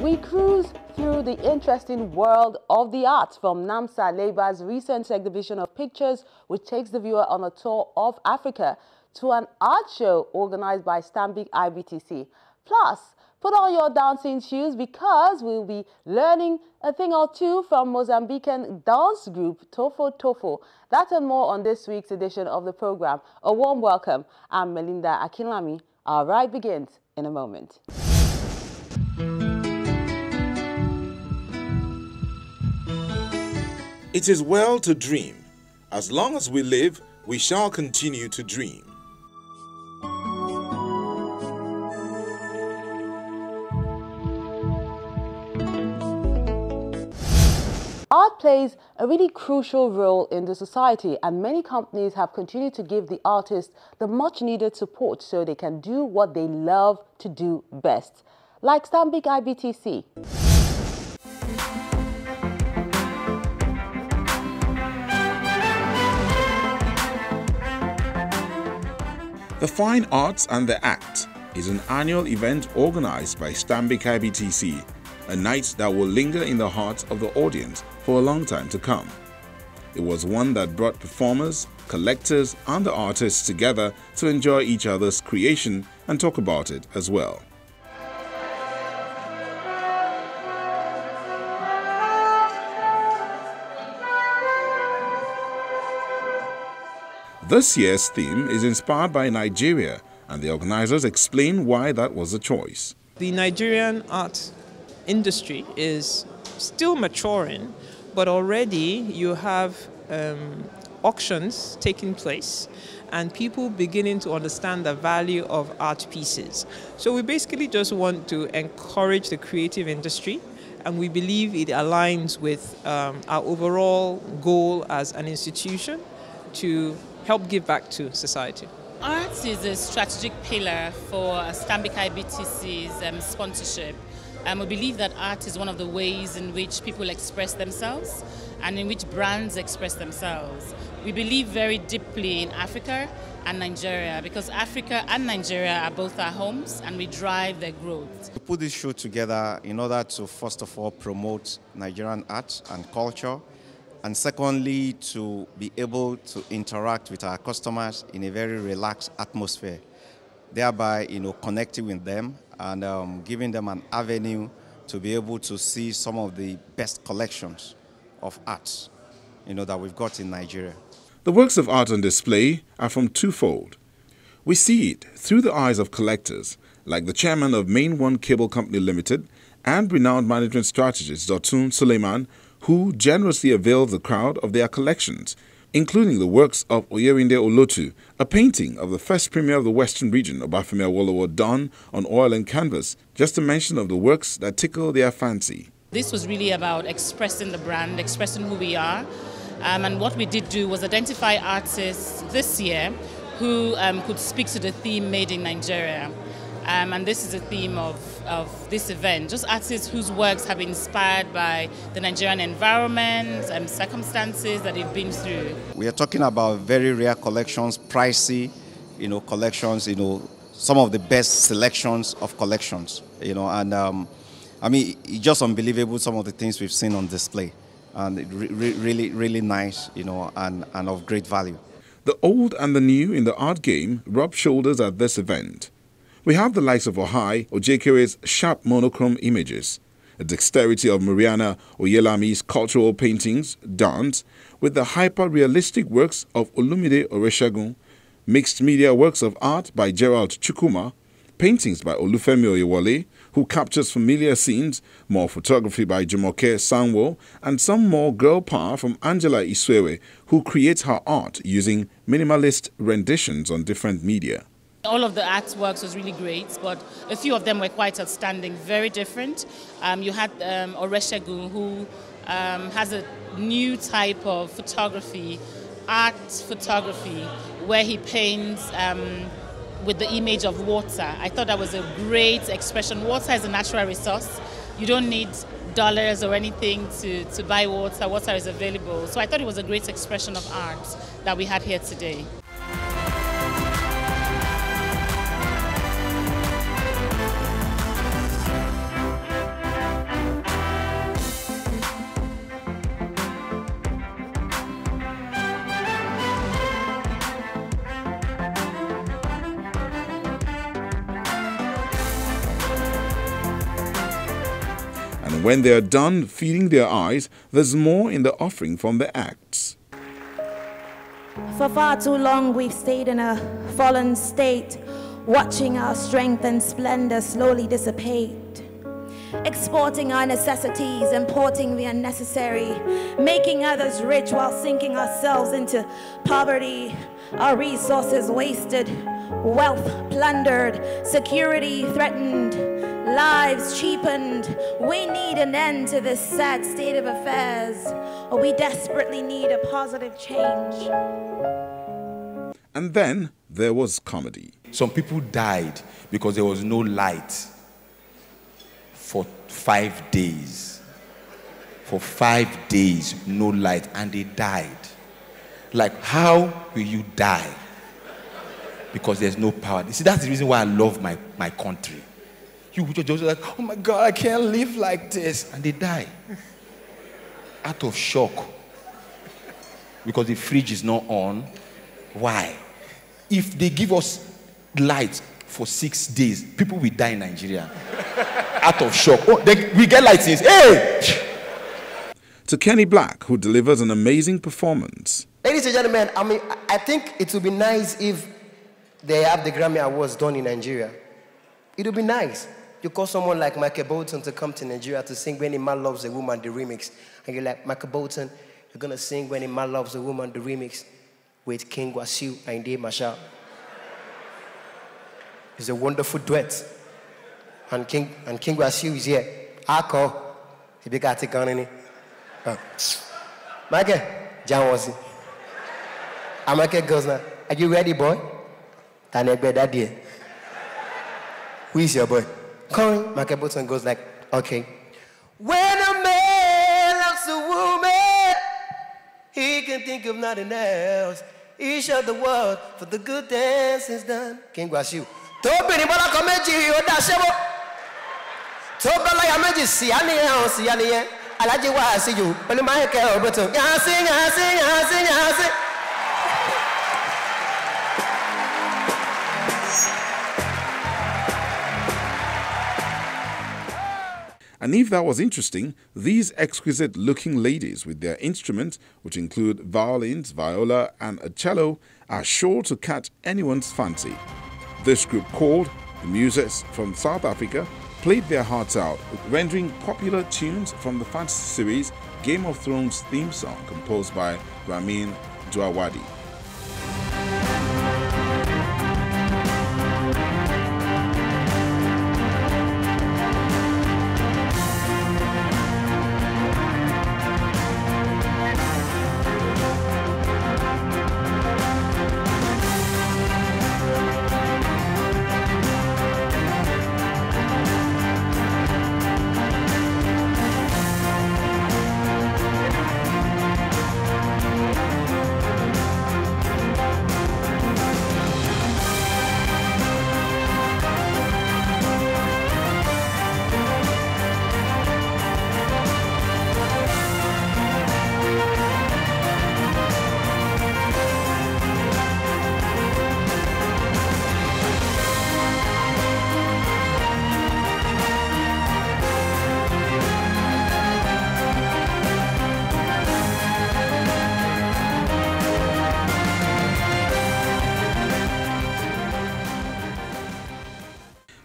We cruise through the interesting world of the arts from NAMSA Labour's recent exhibition of pictures, which takes the viewer on a tour of Africa, to an art show organized by Stanbic IBTC. Plus, put on your dancing shoes because we'll be learning a thing or two from Mozambican dance group Tofo-Tofo. That and more on this week's edition of the program. A warm welcome. I'm Melinda Akinlami. Our ride begins in a moment. It is well to dream. As long as we live, we shall continue to dream. Art plays a really crucial role in the society, and many companies have continued to give the artists the much needed support so they can do what they love to do best, like Stanbic IBTC. The Fine Arts and the Act is an annual event organized by Stanbic IBTC, a night that will linger in the hearts of the audience for a long time to come. It was one that brought performers, collectors, and the artists together to enjoy each other's creation and talk about it as well. This year's theme is inspired by Nigeria, and the organizers explain why that was the choice. The Nigerian art industry is still maturing, but already you have auctions taking place and people beginning to understand the value of art pieces. So we basically just want to encourage the creative industry, and we believe it aligns with our overall goal as an institution to help give back to society. Art is a strategic pillar for Stanbic IBTC's sponsorship. We believe that art is one of the ways in which people express themselves and in which brands express themselves. We believe very deeply in Africa and Nigeria because Africa and Nigeria are both our homes and we drive their growth. We put this show together in order to first of all promote Nigerian art and culture, and secondly to be able to interact with our customers in a very relaxed atmosphere, thereby connecting with them and giving them an avenue to be able to see some of the best collections of arts that we've got in Nigeria. The works of art on display are from twofold. We see it through the eyes of collectors, like the chairman of Main One Cable Company Limited and renowned management strategist Dotun Suleiman, who generously availed the crowd of their collections, including the works of Oyewinde Olotu, a painting of the first premier of the Western region, Obafemi Awolowo, done on oil and canvas, just a mention of the works that tickle their fancy. This was really about expressing the brand, expressing who we are, and what we did do was identify artists this year who could speak to the theme Made in Nigeria. And this is the theme of this event, just artists whose works have been inspired by the Nigerian environment and circumstances that they've been through. We are talking about very rare collections, pricey, collections, some of the best selections of collections, and I mean, it's just unbelievable some of the things we've seen on display, and really nice, and of great value. The old and the new in the art game rub shoulders at this event. We have the likes of Ohai Ojekere's sharp monochrome images, the dexterity of Mariana Oyelami's cultural paintings, dance, with the hyper-realistic works of Olumide Oreshagun, mixed media works of art by Gerald Chukuma, paintings by Olufemi Oyewole, who captures familiar scenes, more photography by Jumoke Sanwo, and some more girl power from Angela Iswewe, who creates her art using minimalist renditions on different media. All of the artworks was really great, but a few of them were quite outstanding, very different. You had Oreshagun, who has a new type of photography, art photography, where he paints with the image of water. I thought that was a great expression. Water is a natural resource. You don't need dollars or anything to buy water. Water is available. So I thought it was a great expression of art that we had here today. And when they are done feeding their eyes, there's more in the offering from the acts. For far too long we've stayed in a fallen state, watching our strength and splendor slowly dissipate. Exporting our necessities, importing the unnecessary, making others rich while sinking ourselves into poverty. Our resources wasted, wealth plundered, security threatened, lives cheapened. We need an end to this sad state of affairs, or we desperately need a positive change. And then there was comedy. Some people died because there was no light for 5 days. For 5 days, no light, and they died. Like, how will you die? Because there's no power. You see, that's the reason why I love my country. You just like, oh my God, I can't live like this. And they die. Out of shock. Because the fridge is not on. Why? If they give us light for 6 days, people will die in Nigeria. Out of shock. Oh, we get light since. Hey! To Kenny Black, who delivers an amazing performance. Ladies and gentlemen, I think it would be nice if they have the Grammy Awards done in Nigeria. It would be nice. You call someone like Michael Bolton to come to Nigeria to sing When a Man Loves a Woman, the remix. And you're like, Michael Bolton, you're going to sing When a Man Loves a Woman, the remix with King Wasiu and Dave Marshall. It's a wonderful duet. And King Wasiu is here. Ako, he be got it on in it. Michael, John was it. Michael goes now. Are you ready, boy? Can I bet that day? Who is your boy? Calling. Michael Bolton goes like, okay. When a man loves a woman, he can think of nothing else. He showed the world for the good dance is done. King Wasiu. Tobi ni bola komeji o da sebo. Tobola ya meji si ani ye. Alaji wa si you. Pẹ̀lú Michael Bolton. Ya sing. And if that was interesting, these exquisite-looking ladies with their instruments, which include violins, viola, and a cello, are sure to catch anyone's fancy. This group, called the Muses from South Africa, played their hearts out, rendering popular tunes from the fantasy series Game of Thrones theme song composed by Ramin Djawadi.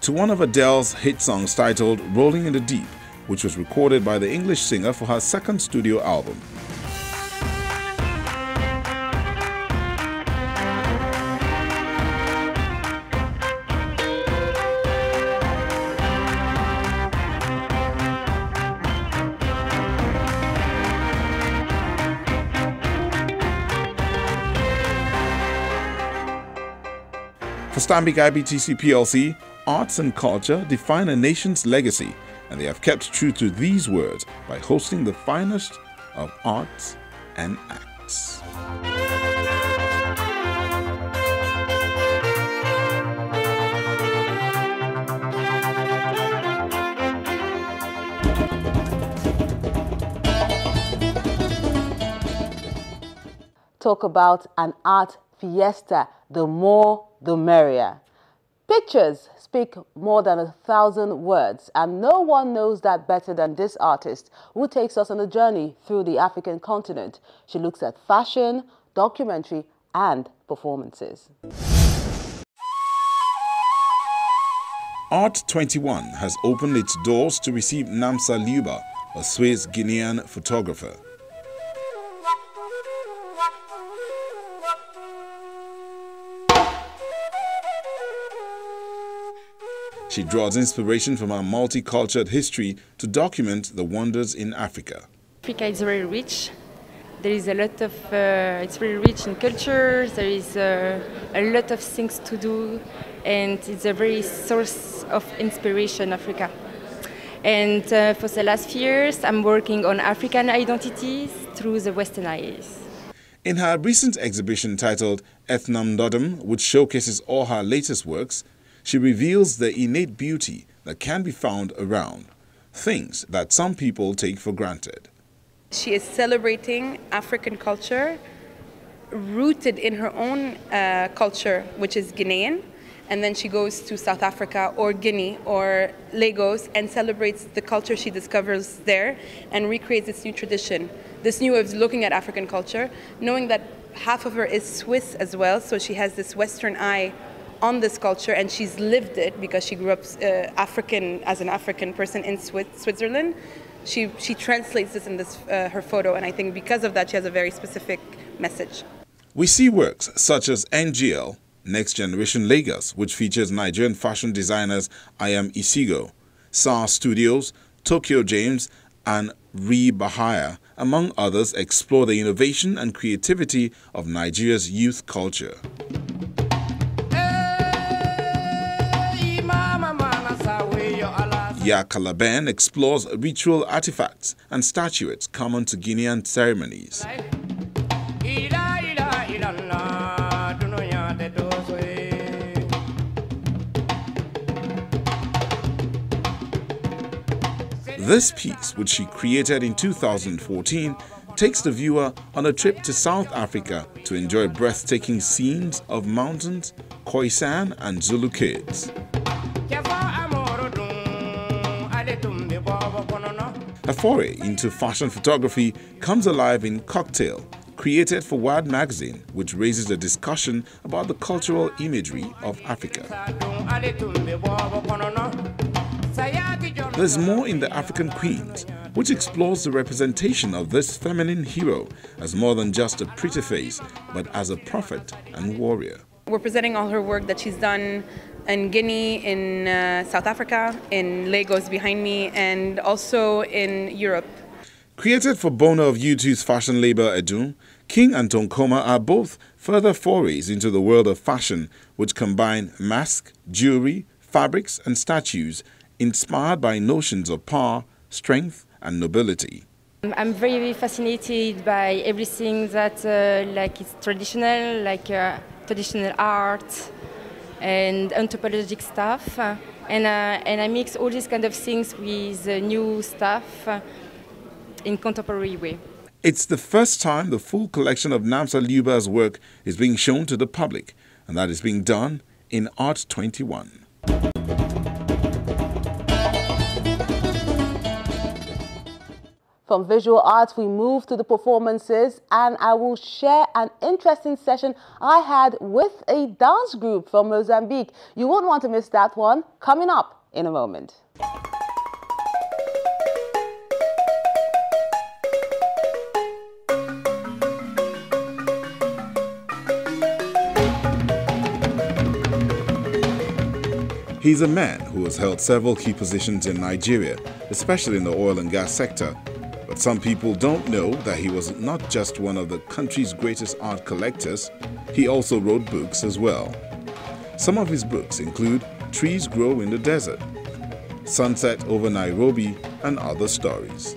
To one of Adele's hit songs titled Rolling in the Deep, which was recorded by the English singer for her second studio album. For Stanbic IBTC PLC, arts and culture define a nation's legacy, and they have kept true to these words by hosting the finest of arts and acts. Talk about an art fiesta, the more the merrier. Pictures speak more than 1,000 words, and no one knows that better than this artist who takes us on a journey through the African continent. She looks at fashion, documentary, and performances. Art 21 has opened its doors to receive Namsa Luba, a Swiss Guinean photographer. She draws inspiration from our multicultural history to document the wonders in Africa. Africa is very rich. There is a lot of, it's very rich in culture, there is a lot of things to do, and it's a very source of inspiration, Africa. And for the last few years, I'm working on African identities through the Western eyes. In her recent exhibition titled Ethnam Dodum, which showcases all her latest works, she reveals the innate beauty that can be found around, things that some people take for granted. She is celebrating African culture rooted in her own culture, which is Guinean, and then she goes to South Africa or Guinea or Lagos and celebrates the culture she discovers there and recreates this new tradition. This new way of looking at African culture, knowing that half of her is Swiss as well, so she has this Western eye on this culture, and she's lived it because she grew up African as an African person in Switzerland. She translates this in this her photo, and I think because of that she has a very specific message. We see works such as NGL, Next Generation Lagos, which features Nigerian fashion designers I Am Isigo, SAR Studios, Tokyo James, and Ri Bahaya, among others, explore the innovation and creativity of Nigeria's youth culture. Ya Kalaben explores ritual artifacts and statuettes common to Guinean ceremonies. This piece, which she created in 2014, takes the viewer on a trip to South Africa to enjoy breathtaking scenes of mountains, Khoisan and Zulu kids. A foray into fashion photography comes alive in Cocktail, created for Wired magazine, which raises a discussion about the cultural imagery of Africa. There's more in The African Queens, which explores the representation of this feminine hero as more than just a pretty face, but as a prophet and warrior. We're presenting all her work that she's done in Guinea, in South Africa, in Lagos behind me, and also in Europe. Created for Bono of U2's fashion label Edun, King and Tonkoma are both further forays into the world of fashion, which combine masks, jewelry, fabrics, and statues inspired by notions of power, strength, and nobility. I'm very fascinated by everything that like it's traditional, like traditional art and anthropologic stuff, and I mix all these kind of things with new stuff in contemporary way. It's the first time the full collection of Namsa Luba's work is being shown to the public, and that is being done in Art 21. From visual arts, we move to the performances, and I will share an interesting session I had with a dance group from Mozambique. You won't want to miss that one, coming up in a moment. He's a man who has held several key positions in Nigeria, especially in the oil and gas sector. But some people don't know that he was not just one of the country's greatest art collectors, he also wrote books as well. Some of his books include Trees Grow in the Desert, Sunset over Nairobi, and other stories.